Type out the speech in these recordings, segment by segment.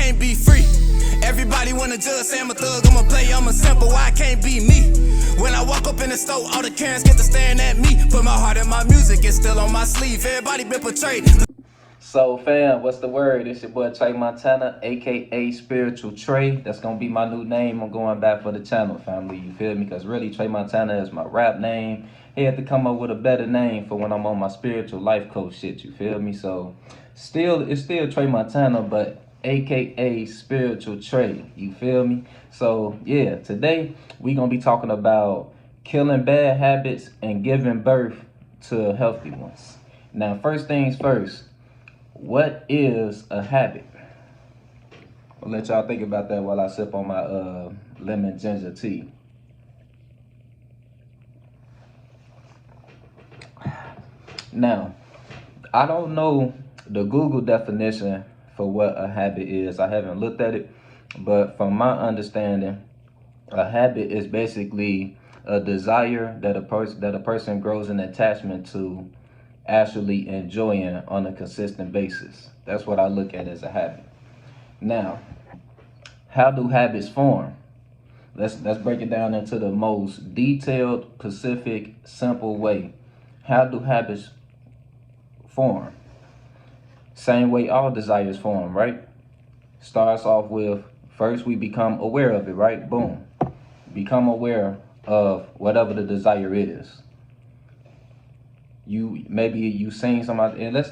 can't be free. Everybody wanna judge, say I'm a thug, I'm a player, I'm a simple, why I can't be me? When I walk up in the store, all the Karens get to staring at me. Put my heart in my music, it's still on my sleeve. Everybody been portrayed. So fam, what's the word? It's your boy Trey Montana, aka Spiritual Trey. That's gonna be my new name. I'm going back for the channel, family. You feel me? Because really, Trey Montana is my rap name. He had to come up with a better name for when I'm on my spiritual life coach shit. You feel me? So, it's still Trey Montana, but aka Spiritual Trey. You feel me? So yeah, today we gonna be talking about killing bad habits and giving birth to healthy ones. Now, first things first. What is a habit? I'll let y'all think about that while I sip on my lemon ginger tea. Now, I don't know the Google definition for what a habit is. I haven't looked at it, but from my understanding, a habit is basically a desire that a person grows an attachment to actually enjoying on a consistent basis. That's what I look at as a habit. Now, how do habits form? Let's break it down into the most detailed, specific, simple way. How do habits form? Same way all desires form, right? Starts off with, first we become aware of it, right? Boom. Become aware of whatever the desire is. Maybe you seen somebody, and let's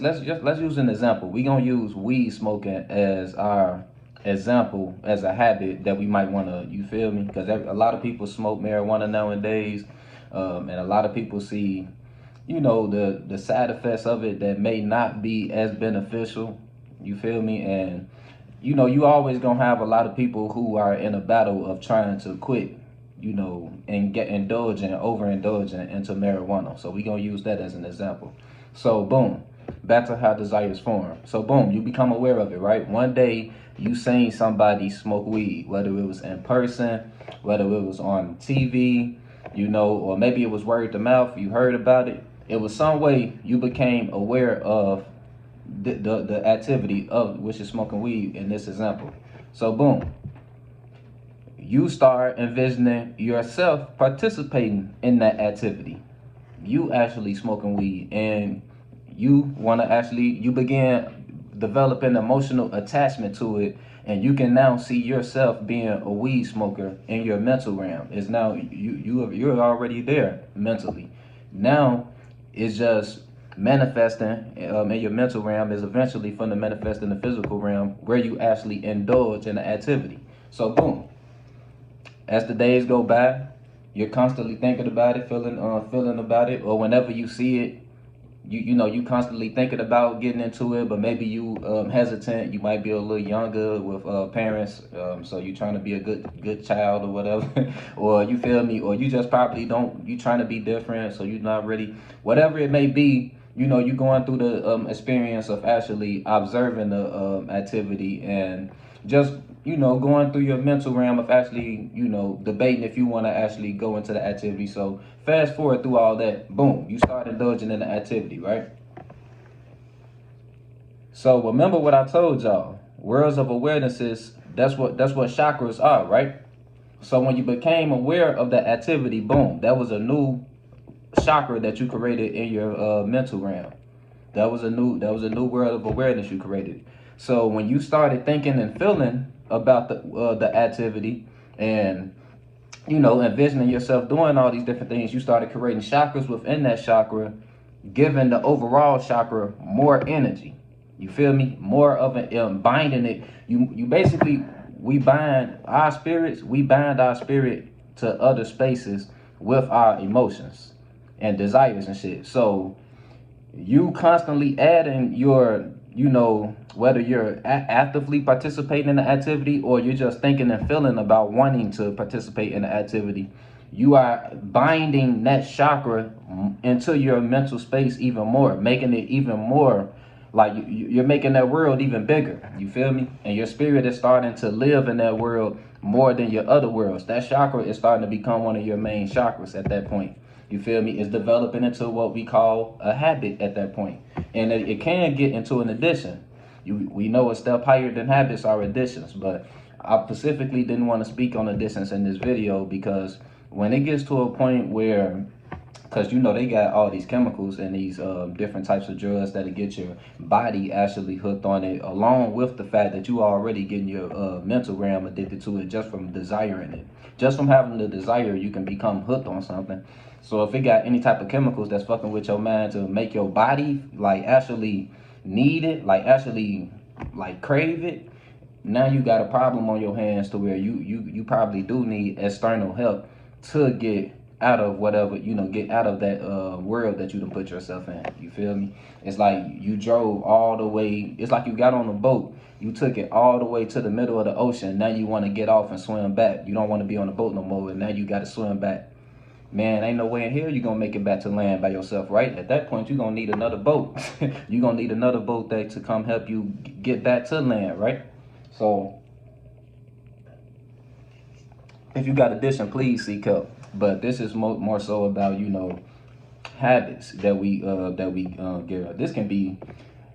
use an example. We gonna use weed smoking as our example, as a habit that we might wanna, you feel me? Because a lot of people smoke marijuana nowadays, and a lot of people see, you know, the side effects of it that may not be as beneficial. You feel me? And you know, you always gonna have a lot of people who are in a battle of trying to quit, you know, and overindulging into marijuana. So we gonna use that as an example. So boom, back to how desires form. So boom, you become aware of it, right? One day you seen somebody smoke weed, whether it was in person, whether it was on TV, you know, or maybe it was word to mouth, you heard about it. It was some way you became aware of the activity of which is smoking weed in this example. So boom, you start envisioning yourself participating in that activity. You actually smoking weed, and you begin developing emotional attachment to it, and you can now see yourself being a weed smoker in your mental realm. It's now you're already there mentally. Now it's just manifesting in your mental realm is eventually going to manifest in the physical realm where you actually indulge in the activity. So boom. As the days go by, you're constantly thinking about it, feeling about it, or whenever you see it, you constantly thinking about getting into it, but maybe you hesitant. You might be a little younger with parents, so you're trying to be a good child or whatever, or you feel me, or you just probably you trying to be different, so you're not ready. Whatever it may be, you know, you're going through the experience of actually observing the activity and just, you know, going through your mental realm of actually, you know, debating if you want to actually go into the activity. So fast forward through all that, boom, you start indulging in the activity, right? So remember what I told y'all, worlds of awarenesses, that's what chakras are, right? So when you became aware of the activity, boom, that was a new chakra that you created in your mental realm. That was a new world of awareness you created. So when you started thinking and feeling about the activity, and you know, envisioning yourself doing all these different things, you started creating chakras within that chakra, giving the overall chakra more energy. You feel me? More of an binding it. You basically, we bind our spirits to other spaces with our emotions and desires and shit. So you constantly adding your, you know, whether you're actively participating in the activity or you're just thinking and feeling about wanting to participate in the activity, you are binding that chakra into your mental space even more, making it even more like you're making that world even bigger. You feel me? And your spirit is starting to live in that world more than your other worlds. That chakra is starting to become one of your main chakras at that point. You feel me? It's developing into what we call a habit at that point. And it can get into an addiction. We know a step higher than habits are additions, but I specifically didn't want to speak on additions in this video because when it gets to a point where, because you know they got all these chemicals and these different types of drugs that'll get your body actually hooked on it, along with the fact that you already getting your mental gram addicted to it just from desiring it. Just from having the desire, you can become hooked on something. So if it got any type of chemicals that's fucking with your mind to make your body like actually need it, like actually like crave it, now you got a problem on your hands to where you probably do need external help to get out of whatever, you know, get out of that world that you done put yourself in. You feel me? It's like you drove all the way, it's like you got on a boat, you took it all the way to the middle of the ocean, now you want to get off and swim back. You don't want to be on the boat no more, and now you got to swim back. Man, ain't no way in here you're gonna make it back to land by yourself, right? At that point, you're gonna need another boat. You're gonna need another boat that to come help you get back to land, right? So if you got addiction, please seek help. But this is more so about, you know, habits that we get. This can be,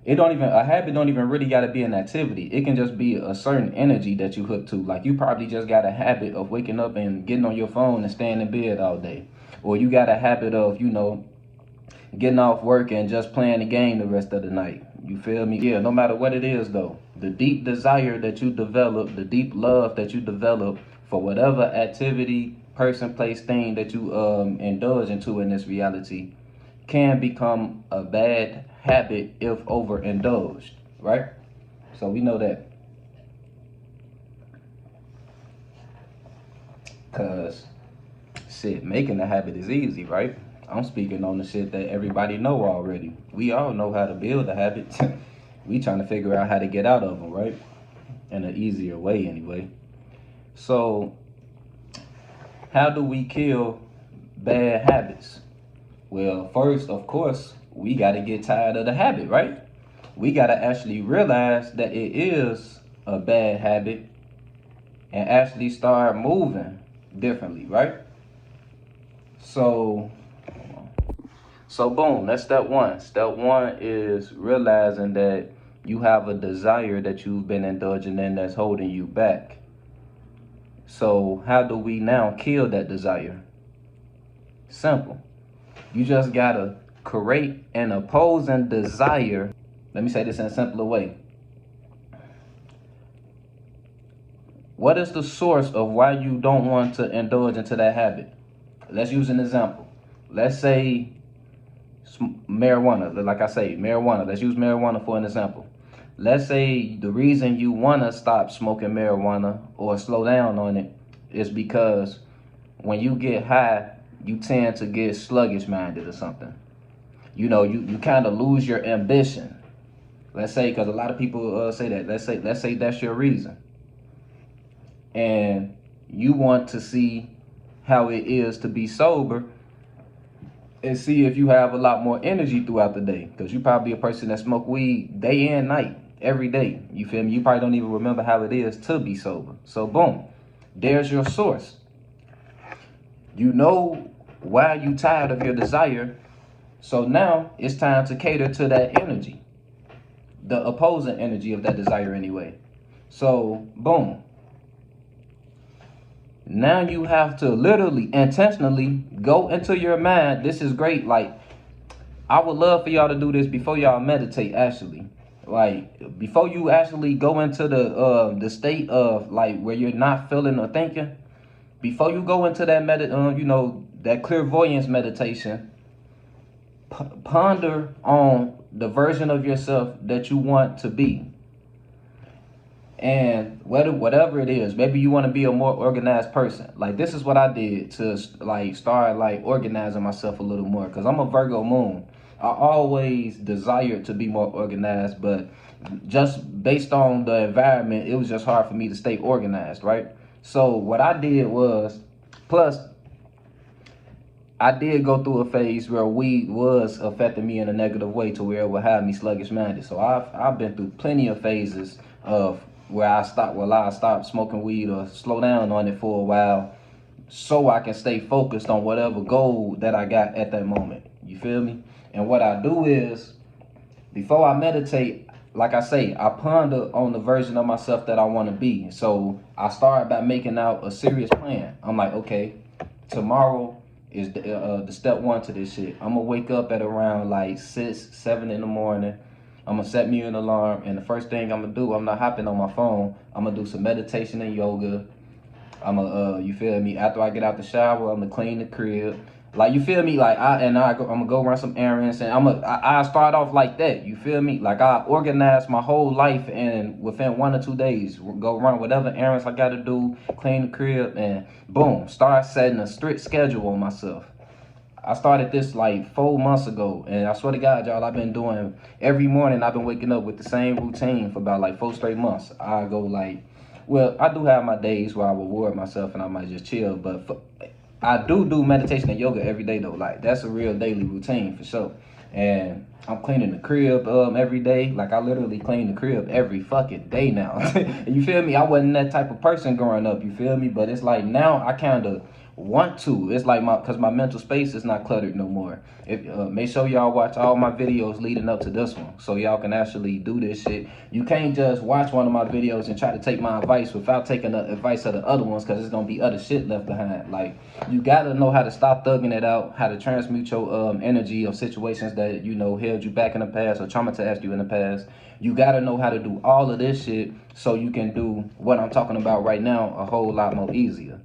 a habit don't even really got to be an activity. It can just be a certain energy that you hook to. Like you probably just got a habit of waking up and getting on your phone and staying in bed all day. Or you got a habit of, you know, getting off work and just playing the game the rest of the night. You feel me? Yeah, no matter what it is though, the deep desire that you develop, the deep love that you develop for whatever activity, person, place, thing that you indulge into in this reality can become a bad habit if overindulged, right? So we know that. Cause shit, making a habit is easy, right? I'm speaking on the shit that everybody know already. We all know how to build a habit. We trying to figure out how to get out of them, right? In an easier way anyway. So how do we kill bad habits? Well, first, of course, we got to get tired of the habit, right? We got to actually realize that it is a bad habit and actually start moving differently, right? So boom, that's step one. Step one is realizing that you have a desire that you've been indulging in that's holding you back. So how do we now kill that desire? Simple. You just gotta create an opposing desire. Let me say this in a simpler way. What is the source of why you don't want to indulge into that habit? Let's use an example. Let's say marijuana. Like I say, marijuana. Let's use marijuana for an example. Let's say the reason you want to stop smoking marijuana or slow down on it is because when you get high, you tend to get sluggish minded or something. You know, you kind of lose your ambition. Let's say, because a lot of people say that. Let's say that's your reason. And you want to see how it is to be sober and see if you have a lot more energy throughout the day. Because you're probably a person that smoke weed day and night, every day. You feel me? You probably don't even remember how it is to be sober. So boom, there's your source. You know why you tired of your desire. So now it's time to cater to that energy, the opposing energy of that desire anyway. So boom. Now you have to literally, intentionally go into your mind. This is great. Like, I would love for y'all to do this before y'all meditate, actually. Like, before you actually go into the state of, like, where you're not feeling or thinking, before you go into that, that clairvoyance meditation, ponder on the version of yourself that you want to be. And whatever it is, maybe you want to be a more organized person. Like, this is what I did to like start like organizing myself a little more, because I'm a Virgo moon. I always desired to be more organized, but just based on the environment, it was just hard for me to stay organized, right? So what I did was, plus I did go through a phase where weed was affecting me in a negative way to where it would have me sluggish minded. So I've been through plenty of phases of where I stopped smoking weed or slow down on it for a while so I can stay focused on whatever goal that I got at that moment. You feel me? And what I do is, before I meditate, like I say, I ponder on the version of myself that I want to be. So I started by making out a serious plan. I'm like, okay, tomorrow is the step one to this shit. I'm gonna wake up at around like 6, 7 in the morning. I'm gonna set me an alarm, and the first thing I'm gonna do, I'm not hopping on my phone. I'm gonna do some meditation and yoga. I'm gonna, you feel me? After I get out the shower, I'm gonna clean the crib. Like, you feel me? Like, I'm gonna go run some errands, and I start off like that. You feel me? Like, I organize my whole life, and within 1 or 2 days, go run whatever errands I gotta do, clean the crib, and boom, start setting a strict schedule on myself. I started this like 4 months ago, and I swear to God, y'all, I've been doing every morning. I've been waking up with the same routine for about like 4 straight months. I go like, well, I do have my days where I reward myself and I might just chill, but I do meditation and yoga every day though. Like, that's a real daily routine for sure. And I'm cleaning the crib every day. Like, I literally clean the crib every fucking day now. You feel me? I wasn't that type of person growing up. You feel me? But it's like now I kind of want to. It's like because my mental space is not cluttered no more. If make sure y'all watch all my videos leading up to this one, so y'all can actually do this shit. You can't just watch one of my videos and try to take my advice without taking the advice of the other ones, because it's gonna be other shit left behind. Like, you gotta know how to stop thugging it out, how to transmute your energy of situations that, you know, held you back in the past or traumatized you in the past. You gotta know how to do all of this shit so you can do what I'm talking about right now a whole lot more easier.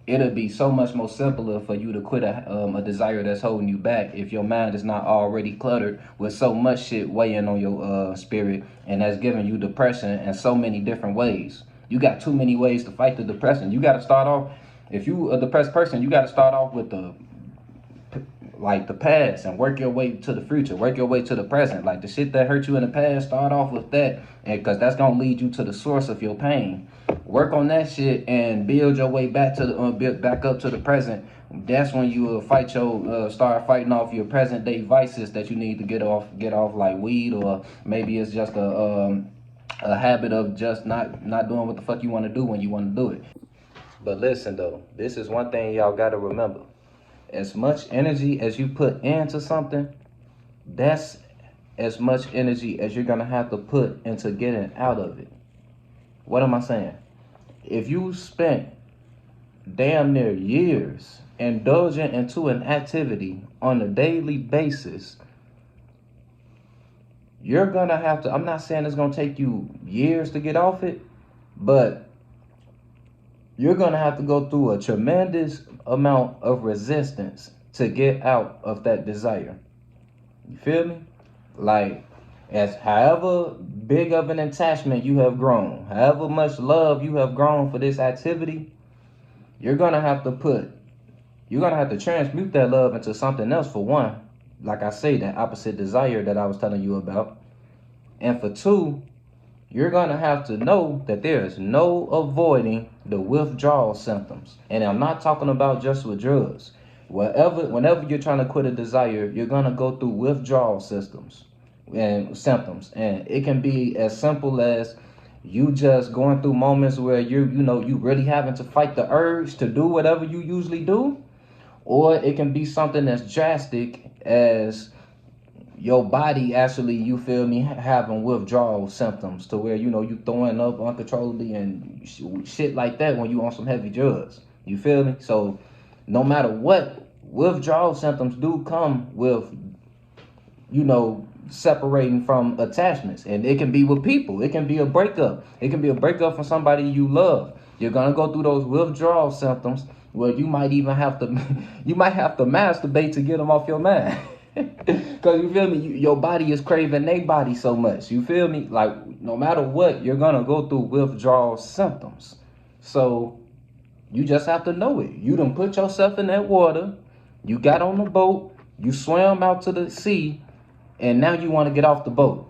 It'll be so much more simpler for you to quit a desire that's holding you back if your mind is not already cluttered with so much shit weighing on your spirit, and that's giving you depression in so many different ways. You got too many ways to fight the depression. You got to start off, if you a depressed person, you got to start off with the past and work your way to the future, work your way to the present. Like, the shit that hurt you in the past, start off with that, and because that's gonna lead you to the source of your pain. Work on that shit and build your way back to the back up to the present. That's when you start fighting off your present day vices that you need to get off, like weed, or maybe it's just a habit of just not doing what the fuck you want to do when you want to do it. But listen though, this is one thing y'all gotta remember. As much energy as you put into something, that's as much energy as you're gonna have to put into getting out of it. What am I saying? If you spent damn near years indulging into an activity on a daily basis, you're gonna have to, I'm not saying it's gonna take you years to get off it, but you're gonna have to go through a tremendous amount of resistance to get out of that desire. You feel me? Like, as however big of an attachment you have grown, however much love you have grown for this activity, you're gonna have to transmute that love into something else. For one, like I say, that opposite desire that I was telling you about. And for two, you're gonna have to know that there is no avoiding the withdrawal symptoms. And I'm not talking about just with drugs. Whenever you're trying to quit a desire, you're gonna go through withdrawal symptoms, and it can be as simple as you just going through moments where you really having to fight the urge to do whatever you usually do, or it can be something as drastic as your body actually, you feel me, having withdrawal symptoms to where, you throwing up uncontrollably and shit like that when you on some heavy drugs. You feel me? So no matter what, withdrawal symptoms do come with, separating from attachments. And it can be with people. It can be a breakup. It can be a breakup from somebody you love. You're going to go through those withdrawal symptoms where you might even have to, masturbate to get them off your mind. Because you feel me, your body is craving their body so much. You feel me? Like, no matter what, you're gonna go through withdrawal symptoms. So you just have to know it. You done put yourself in that water, you got on the boat, you swam out to the sea, and now you want to get off the boat.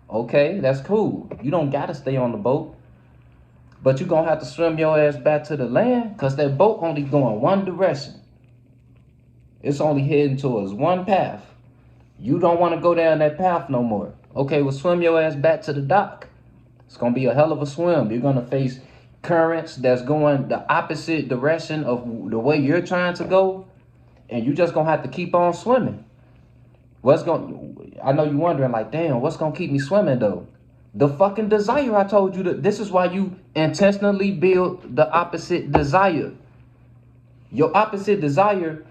Okay, that's cool. You don't gotta stay on the boat, but you're gonna have to swim your ass back to the land, because that boat only going one direction. It's only heading towards one path. You don't want to go down that path no more. Okay, well, swim your ass back to the dock. It's going to be a hell of a swim. You're going to face currents that's going the opposite direction of the way you're trying to go. And you just going to have to keep on swimming. I know you wondering like, damn, what's gonna keep me swimming though? The fucking desire. I told you that this is why you intentionally build the opposite desire. Your opposite desire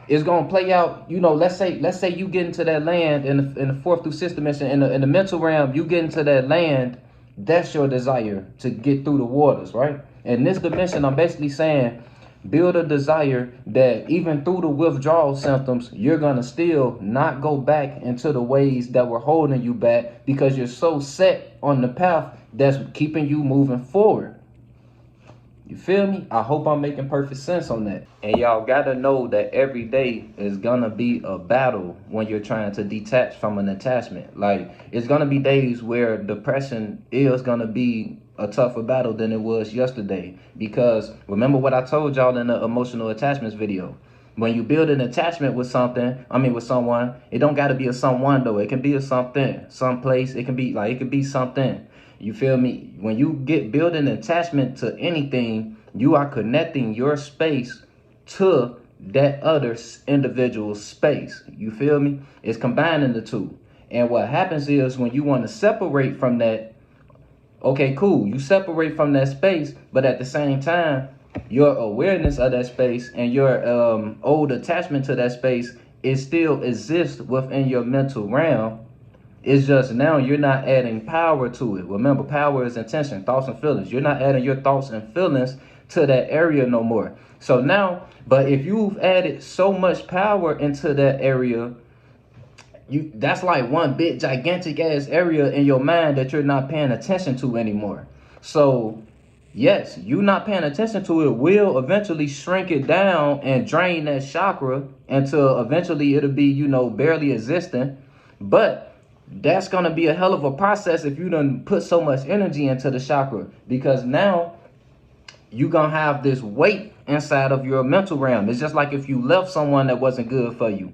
is gonna play out. You know, let's say you get into that land in the fourth through sixth dimension, in the mental realm, you get into that land. That's your desire to get through the waters, right? In this dimension, I'm basically saying build a desire that even through the withdrawal symptoms, you're gonna still not go back into the ways that were holding you back because you're so set on the path that's keeping you moving forward. You feel me? I hope I'm making perfect sense on that. And y'all gotta know that every day is gonna be a battle when you're trying to detach from an attachment. Like, it's gonna be days where depression is gonna be a tougher battle than it was yesterday. Because remember what I told y'all in the emotional attachments video. When you build an attachment with with someone, it don't gotta be a someone though. It can be a something, someplace. It can be something. You feel me? When you build an attachment to anything, you are connecting your space to that other individual's space. You feel me? It's combining the two. And what happens is when you want to separate from that, okay, cool. You separate from that space, but at the same time, your awareness of that space and your old attachment to that space, it still exists within your mental realm. It's just now you're not adding power to it. Remember, power is intention, thoughts and feelings. You're not adding your thoughts and feelings to that area no more. So now, but if you've added so much power into that area, that's like one big gigantic ass area in your mind that you're not paying attention to anymore. So yes, you not paying attention to it will eventually shrink it down and drain that chakra until eventually it'll be, barely existing. But that's going to be a hell of a process if you done put so much energy into the chakra, because now you're going to have this weight inside of your mental realm. It's just like if you left someone that wasn't good for you.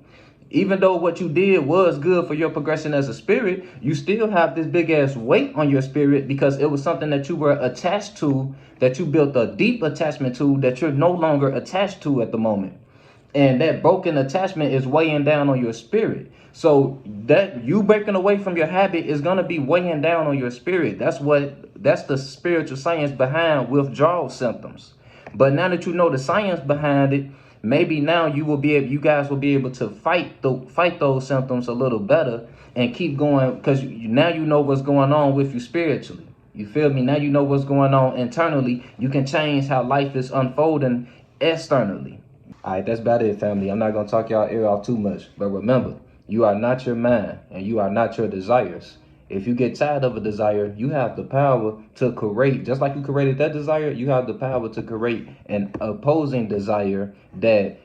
Even though what you did was good for your progression as a spirit, you still have this big ass weight on your spirit because it was something that you were attached to, that you built a deep attachment to, that you're no longer attached to at the moment. And that broken attachment is weighing down on your spirit. So that you breaking away from your habit is going to be weighing down on your spirit. That's the spiritual science behind withdrawal symptoms. But now that you know the science behind it, maybe now you guys will be able to fight those symptoms a little better and keep going, because now you know what's going on with you spiritually. You feel me? Now you know what's going on internally. You can change how life is unfolding externally. All right, that's about it, family. I'm not going to talk y'all ear off too much. But remember, you are not your mind and you are not your desires. If you get tired of a desire, you have the power to create, just like you created that desire, you have the power to create an opposing desire that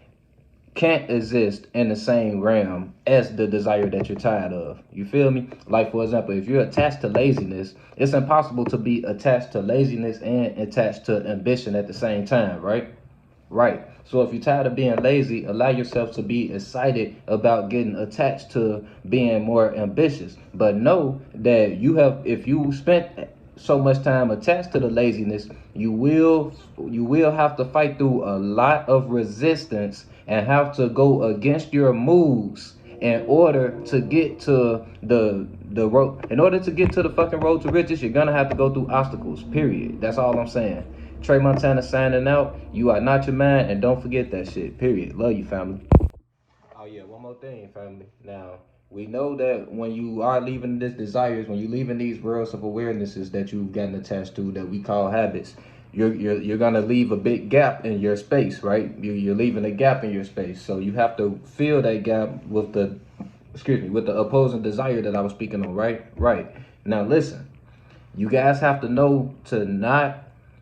can't exist in the same realm as the desire that you're tired of. You feel me? Like, for example, if you're attached to laziness, it's impossible to be attached to laziness and attached to ambition at the same time, right? Right. So if you're tired of being lazy, allow yourself to be excited about getting attached to being more ambitious. But know that if you spent so much time attached to the laziness, you will have to fight through a lot of resistance and have to go against your moves in order to get to the road. In order to get to the fucking road to riches, you're gonna have to go through obstacles. Period. That's all I'm saying. Trey Montana signing out. You are not your man, and don't forget that shit. Period. Love you, family. Oh yeah, one more thing, family. Now, we know that when you are leaving these desires, when you're leaving these worlds of awarenesses that you've gotten attached to, that we call habits, you're gonna leave a big gap in your space, right? You're leaving a gap in your space. So you have to fill that gap with the opposing desire that I was speaking on, right? Right. Now listen, you guys have to know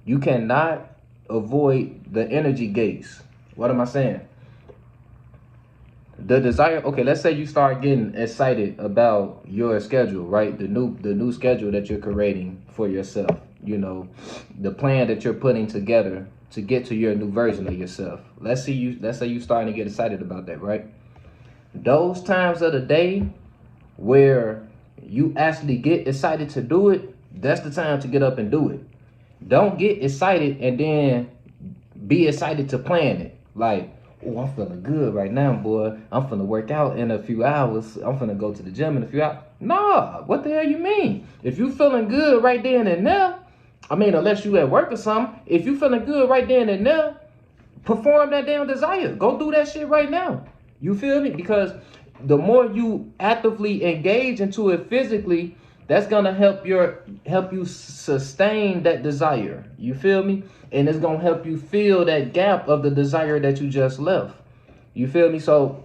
you cannot avoid the energy gates. What am I saying? The desire, okay, let's say you start getting excited about your schedule, right? The new schedule that you're creating for yourself, the plan that you're putting together to get to your new version of yourself. Let's say you starting to get excited about that, right? Those times of the day where you actually get excited to do it, that's the time to get up and do it. Don't get excited and then be excited to plan it. Like, oh, I'm feeling good right now, boy. I'm finna work out in a few hours. I'm finna go to the gym in a few hours. Nah, what the hell you mean? If you feeling good right then and there, I mean, unless you at work or something, if you feeling good right then and there, perform that damn desire. Go do that shit right now. You feel me? Because the more you actively engage into it physically, that's gonna help you sustain that desire. You feel me? And it's gonna help you fill that gap of the desire that you just left. You feel me? So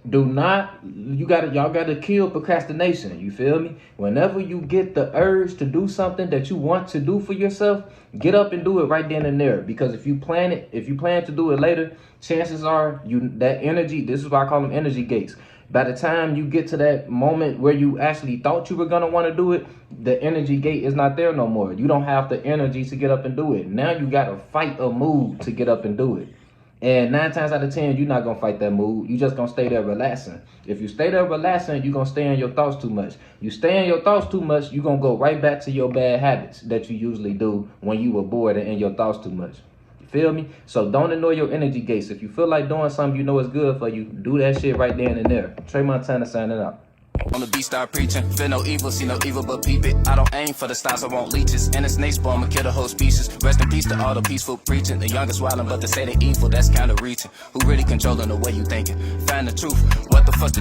y'all gotta kill procrastination. You feel me? Whenever you get the urge to do something that you want to do for yourself, get up and do it right then and there. Because if you plan to do it later, chances are that energy, this is why I call them energy gates. By the time you get to that moment where you actually thought you were gonna want to do it, the energy gate is not there no more. You don't have the energy to get up and do it. Now you gotta fight a mood to get up and do it. And 9 times out of 10, you're not gonna fight that mood. You just gonna stay there relaxing. If you stay there relaxing, you're gonna stay in your thoughts too much. You stay in your thoughts too much, you're gonna go right back to your bad habits that you usually do when you were bored and in your thoughts too much. You feel me? So don't ignore your energy gates. If you feel like doing something you know is good for you, do that shit right then and there. Trey Montana signing out. On the beat, start preaching. Feel no evil, see no evil but peep it. I don't aim for the stars, I want leeches. And the snake spawn, I'ma kill the whole species. Rest in peace to all the peaceful preaching. The youngest wildin', but they say they evil, that's kinda reaching. Who really controlling the way you thinking? Find the truth, what the fuck